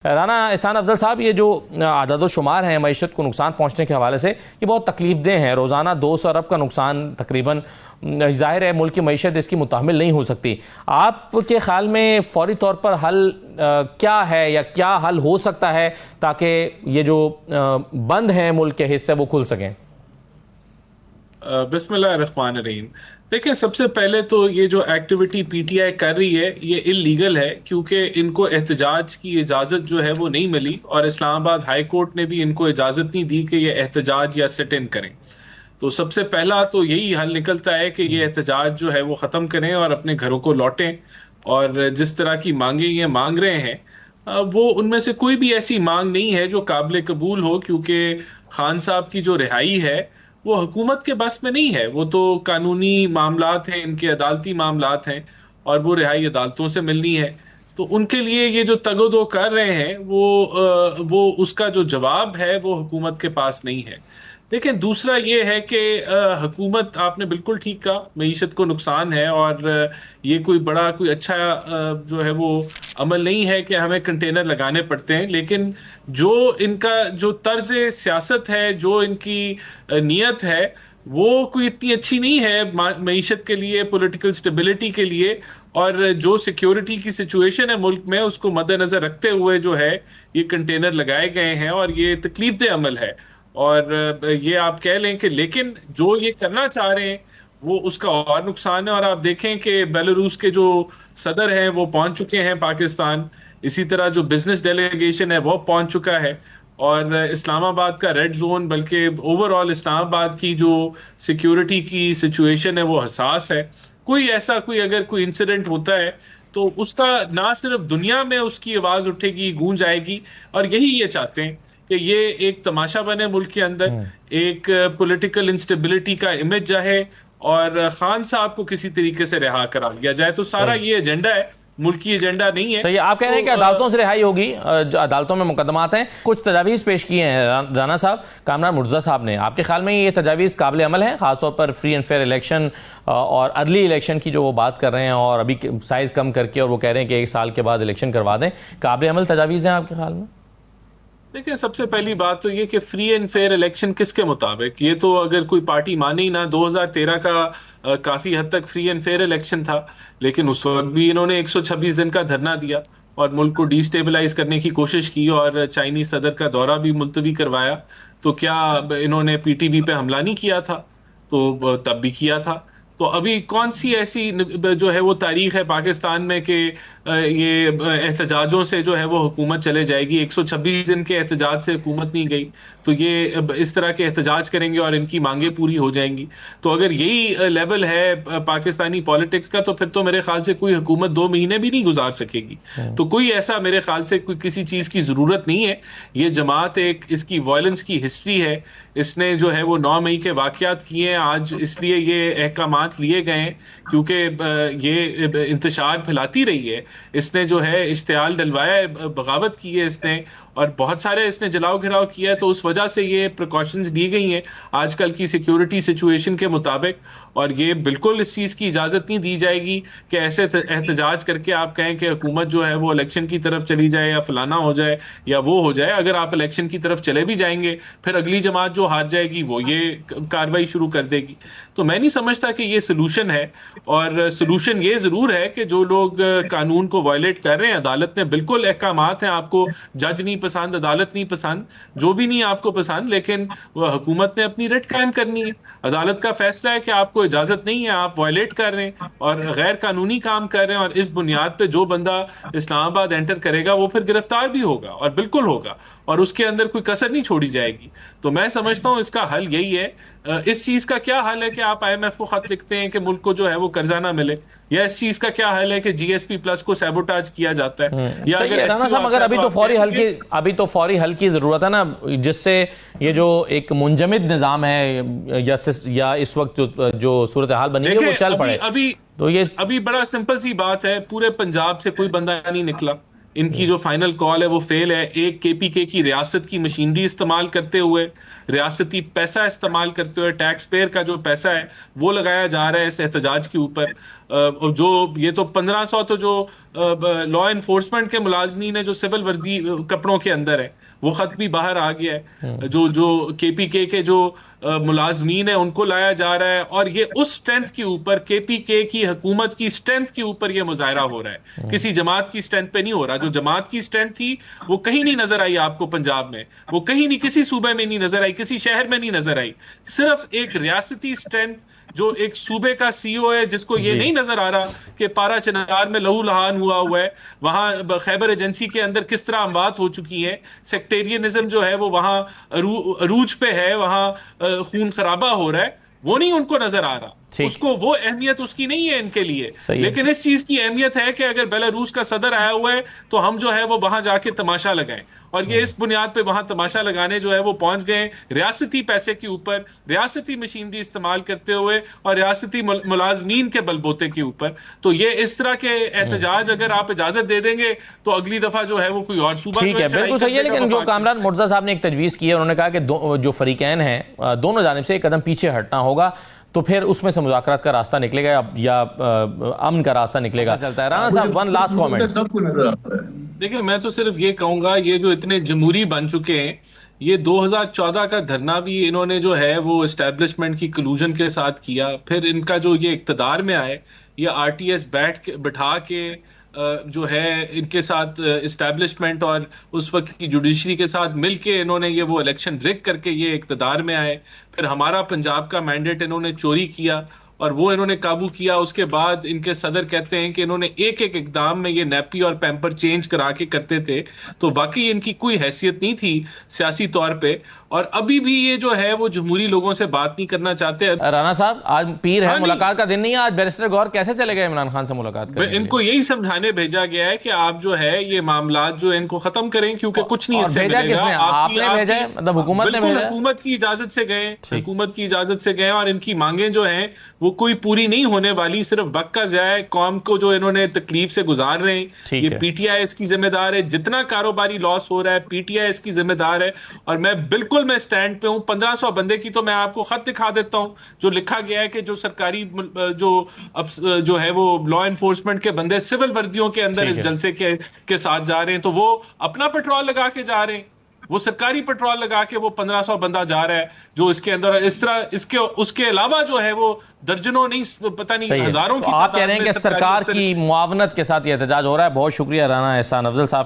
राना एहसान अफजल साहब, ये जो आदाद शुमार हैं मईशत को नुकसान पहुंचने के हवाले से, ये बहुत तकलीफदेह हैं। रोज़ाना 200 अरब का नुकसान तकरीबन, ज़ाहिर है मुल्क की मईशत इसकी मुताहमिल नहीं हो सकती। आपके ख्याल में फौरी तौर पर हल क्या है या क्या हल हो सकता है ताकि ये जो बंद हैं मुल्क के हिस्से वो खुल सकें? बिस्मिल्लाहिर्रहमानिर्रहीम। देखिए, सबसे पहले तो ये जो एक्टिविटी पीटीआई कर रही है ये इलीगल है, क्योंकि इनको एहतजाज की इजाज़त जो है वो नहीं मिली और इस्लामाबाद हाई कोर्ट ने भी इनको इजाज़त नहीं दी कि ये एहतजाज या सिट इन करें। तो सबसे पहला तो यही हल निकलता है कि ये एहतजाज जो है वो ख़त्म करें और अपने घरों को लौटें। और जिस तरह की मांगे ये मांग रहे हैं, वो उनमें से कोई भी ऐसी मांग नहीं है जो काबिल कबूल हो, क्योंकि खान साहब की जो रिहाई है वो हुकूमत के बस में नहीं है। वो तो कानूनी मामलात हैं, इनके अदालती मामलात हैं और वो रिहाई अदालतों से मिलनी है। तो उनके लिए ये जो तगोदो कर रहे हैं वो उसका जो जवाब है वो हुकूमत के पास नहीं है। देखिए, दूसरा ये है कि हुकूमत, आपने बिल्कुल ठीक कहा, मईशत को नुकसान है और ये कोई बड़ा कोई अच्छा जो है वो अमल नहीं है कि हमें कंटेनर लगाने पड़ते हैं। लेकिन जो इनका जो तर्ज सियासत है, जो इनकी नीयत है, वो कोई इतनी अच्छी नहीं है मईशत के लिए, पॉलिटिकल स्टेबिलिटी के लिए। और जो सिक्योरिटी की सिचुएशन है मुल्क में, उसको मद्देनजर रखते हुए जो है ये कंटेनर लगाए गए हैं और ये तकलीफदेह अमल है। और ये आप कह लें कि, लेकिन जो ये करना चाह रहे हैं वो उसका और नुकसान है। और आप देखें कि बेलारूस के जो सदर हैं वो पहुंच चुके हैं पाकिस्तान, इसी तरह जो बिजनेस डेलीगेशन है वो पहुंच चुका है। और इस्लामाबाद का रेड जोन, बल्कि ओवरऑल इस्लामाबाद की जो सिक्योरिटी की सिचुएशन है वो हसास है। कोई ऐसा कोई अगर कोई इंसिडेंट होता है तो उसका ना सिर्फ दुनिया में उसकी आवाज उठेगी, गूंज आएगी। और यही ये चाहते हैं कि ये एक तमाशा बने मुल्क के अंदर, एक पॉलिटिकल इंस्टेबिलिटी का इमेज जाए और खान साहब को किसी तरीके से रिहा करा लिया जाए। तो सारा सही ये एजेंडा है, मुल्की एजेंडा नहीं है। सही है। आप कह रहे हैं तो कि अदालतों से रिहाई होगी, जो अदालतों में मुकदमात हैं। कुछ तजावीज़ पेश किए हैं राना साहब, कामरान मुर्तज़ा साहब ने। आपके ख्याल में ये तजावीज़ काबिल अमल है, खासतौर पर फ्री एंड फेयर इलेक्शन और अर्ली इलेक्शन की जो वो बात कर रहे हैं, और अभी साइज़ कम करके और वो कह रहे हैं कि 1 साल के बाद इलेक्शन करवा दें? काबिल अमल तजावीज़ हैं आपके ख्याल में? देखिए, सबसे पहली बात तो ये कि फ्री एंड फेयर इलेक्शन किसके मुताबिक, ये तो अगर कोई पार्टी माने ही ना। 2013 का काफी हद तक फ्री एंड फेयर इलेक्शन था, लेकिन उस वक्त भी इन्होंने 126 दिन का धरना दिया और मुल्क को डिस्टेबलाइज करने की कोशिश की और चाइनीज सदर का दौरा भी मुलतवी करवाया। तो क्या इन्होंने पीटीबी पे हमला नहीं किया था? तो तब भी किया था। तो अभी कौन सी ऐसी जो है वो तारीख है पाकिस्तान में कि ये एहतजाजों से जो है वो हुकूमत चले जाएगी? 126 दिन के एहतजाज से हुकूमत नहीं गई, तो ये इस तरह के एहतजाज करेंगे और इनकी मांगे पूरी हो जाएंगी। तो अगर यही लेवल है पाकिस्तानी पॉलिटिक्स का, तो फिर तो मेरे ख्याल से कोई हुकूमत 2 महीने भी नहीं गुजार सकेगी। तो कोई ऐसा मेरे ख्याल से कोई किसी चीज की जरूरत नहीं है। ये जमात एक, इसकी वायलेंस की हिस्ट्री है। इसने जो है वो 9 मई के वाकयात किए हैं आज, इसलिए ये अहकामात लिए गए हैं क्योंकि ये इंतशार फैलाती रही है। इसने जो है इश्तियाल डलवाया है, बगावत की है इसने, और बहुत सारे इसने जलाओ घिराव किया है। तो उस वजह से ये प्रिकॉशंस ली गई हैं आजकल की सिक्योरिटी सिचुएशन के मुताबिक। और ये बिल्कुल इस चीज़ की इजाज़त नहीं दी जाएगी कि ऐसे एहतजाज करके आप कहें कि हुकूमत जो है वो इलेक्शन की तरफ चली जाए या फलाना हो जाए या वो हो जाए। अगर आप इलेक्शन की तरफ चले भी जाएंगे, फिर अगली जमात जो हार जाएगी वो ये कार्रवाई शुरू कर देगी। तो मैं नहीं समझता कि ये सोल्यूशन है। और सोल्यूशन ये ज़रूर है कि जो लोग कानून को वायलेट कर रहे हैं, अदालत ने बिल्कुल अहकामात हैं, आपको जज नहीं पसंद, अदालत नहीं पसंद, जो भी नहीं आपको पसंद, लेकिन हुकूमत ने अपनी रिट कायम करनी है। अदालत का फैसला है कि आपको इजाजत नहीं है, आप वायलेट कर रहे हैं और गैर कानूनी काम कर रहे हैं, और इस बुनियाद पे जो बंदा इस्लामाबाद एंटर करेगा वो फिर गिरफ्तार भी होगा, और बिल्कुल होगा, और उसके अंदर कोई कसर नहीं छोड़ी जाएगी। तो मैं समझता हूं इसका हल यही है। इस चीज का क्या हल है कि आप आईएमएफ को खत लिखते हैं कि मुल्क को जो है वो कर्जा ना मिले, या इस चीज का क्या हल है कि जीएसपी प्लस को सैबोटाज किया जाता है? या सही अगर है राना साहब, मगर अभी तो फौरी हल की जरूरत है ना, जिससे ये जो एक मुंजमद निजाम है या इस वक्त जो सूरत हाल बनी है वो चल पड़े। तो ये अभी बड़ा सिंपल सी बात है, पूरे पंजाब से कोई बंदा नहीं निकला। इनकी जो फाइनल कॉल है वो फेल है। एक केपीके की रियासत की मशीनरी इस्तेमाल करते हुए, रियासती पैसा इस्तेमाल करते हुए, टैक्स पेयर का जो पैसा है वो लगाया जा रहा है इस एहतजाज के ऊपर। जो ये तो 1500 तो जो लॉ एनफोर्समेंट के मुलाजमीन है जो सिविल वर्दी कपड़ों के अंदर है, वो खत भी बाहर आ गया है। जो केपीके के जो मुलाजमीन है उनको लाया जा रहा है, और ये उस स्ट्रेंथ के ऊपर, केपीके की हुकूमत की स्ट्रेंथ के ऊपर ये मुजाहरा हो रहा है, किसी जमात की स्ट्रेंथ पे नहीं हो रहा। जो जमात की स्ट्रेंथ थी वो कहीं नहीं नजर आई आपको पंजाब में, वो कहीं नहीं, किसी सूबे में नहीं नजर आई, किसी शहर में नहीं नजर आई। सिर्फ एक रियासती स्ट्रेंथ, जो एक सूबे का सीईओ है जिसको ये नहीं नजर आ रहा कि पारा चनार में लहू लहान हुआ है, वहां खैबर एजेंसी के अंदर किस तरह अमवात हो चुकी है, सेक्टेरियनिज्म जो है वो वहां अरूज पे है, वहां खून खराबा हो रहा है, वो नहीं उनको नजर आ रहा। उसको वो अहमियत उसकी नहीं है इनके लिए, लेकिन इस चीज की अहमियत है कि अगर बेलारूस का सदर आया हुआ है तो हम जो है वो वहां जाके तमाशा लगाएं, और ये इस बुनियाद पे वहां तमाशा लगाने जो है वो पहुंच गए रियासती पैसे के ऊपर, रियासती मशीनरी इस्तेमाल करते हुए और रियासती मुलाजमीन के बलबोते के ऊपर। तो ये इस तरह के एहतजाज अगर आप इजाजत दे देंगे तो अगली दफा जो है वो कोई और सूबा ठीक है, बिल्कुल सही है। लेकिन जो कामरान मुर्तजा साहब ने एक तजवीज़ की है, उन्होंने कहा कि जो फरीकैन हैं दोनों जानिब से एक कदम पीछे हटना होगा, तो फिर उसमें से मुज़ाकरात का रास्ता निकलेगा या अमन का रास्ता निकलेगा। चलता है। राना साहब, वन लास्ट कमेंट। सबको नजर आता है। देखिए, मैं तो सिर्फ ये कहूंगा, ये जो इतने जमहूरी बन चुके हैं, ये 2014 का धरना भी इन्होंने जो है वो एस्टेब्लिशमेंट की कलूजन के साथ किया। फिर इनका जो ये इक्तदार में आए, ये आरटीएस बिठा के जो है इनके साथ इस्टेब्लिशमेंट और उस वक्त की जुडिशरी के साथ मिलके इन्होंने ये वो इलेक्शन रिग करके ये इक्तदार में आए। फिर हमारा पंजाब का मैंडेट इन्होंने चोरी किया और वो इन्होंने काबू किया। उसके बाद इनके सदर कहते हैं कि इन्होंने एक एक इकदाम में ये नैपी और पैम्पर चेंज करा के करते थे, तो वाकई इनकी कोई हैसियत नहीं थी सियासी तौर पे, और अभी भी ये जो है वो जमहूरी लोगों से बात नहीं करना चाहते। राना साहब, आज पीर है, मुलाकात का दिन नहीं है आज। बैरिस्टर गौहर कैसे चले गए इमरान खान से मुलाकात करने? इनको यही समझाने भेजा गया है कि आप जो है ये मामला जो इनको खत्म करें, क्योंकि कुछ नहीं इससे मिलेगा। आपने भेजा है, मतलब हुकूमत ने भेजा? हुकूमत की इजाजत से गए, हुकूमत की इजाजत से गए, और इनकी मांगे जो हैं वो कोई पूरी नहीं होने वाली। सिर्फ वक्त का ज़ाया है, कौम को जो इन्होंने तकलीफ से गुजार रहे हैं, ये पीटीआई इसकी जिम्मेदार है। जितना कारोबारी लॉस हो रहा है पीटीआई इसकी जिम्मेदार है, और मैं बिल्कुल मैं स्टैंड पे हूं। 1500 बंदे की तो मैं आपको खत दिखा देता हूं जो लिखा गया है कि जो सरकारी जो है वो लॉ एनफोर्समेंट के बंदे सिविल वर्दियों के अंदर इस जलसे के साथ जा रहे हैं, तो वो अपना पेट्रोल लगा के जा रहे हैं, वो सरकारी पेट्रोल लगा के वो 1500 बंदा जा रहा है जो इसके अंदर। इस तरह इसके उसके अलावा जो है वो दर्जनों नहीं, पता नहीं हजारों की। आप कह रहे हैं कि सरकार की मुआवनत के साथ ये एहतजाज हो रहा है। बहुत शुक्रिया राना एहसान अफजल साहब।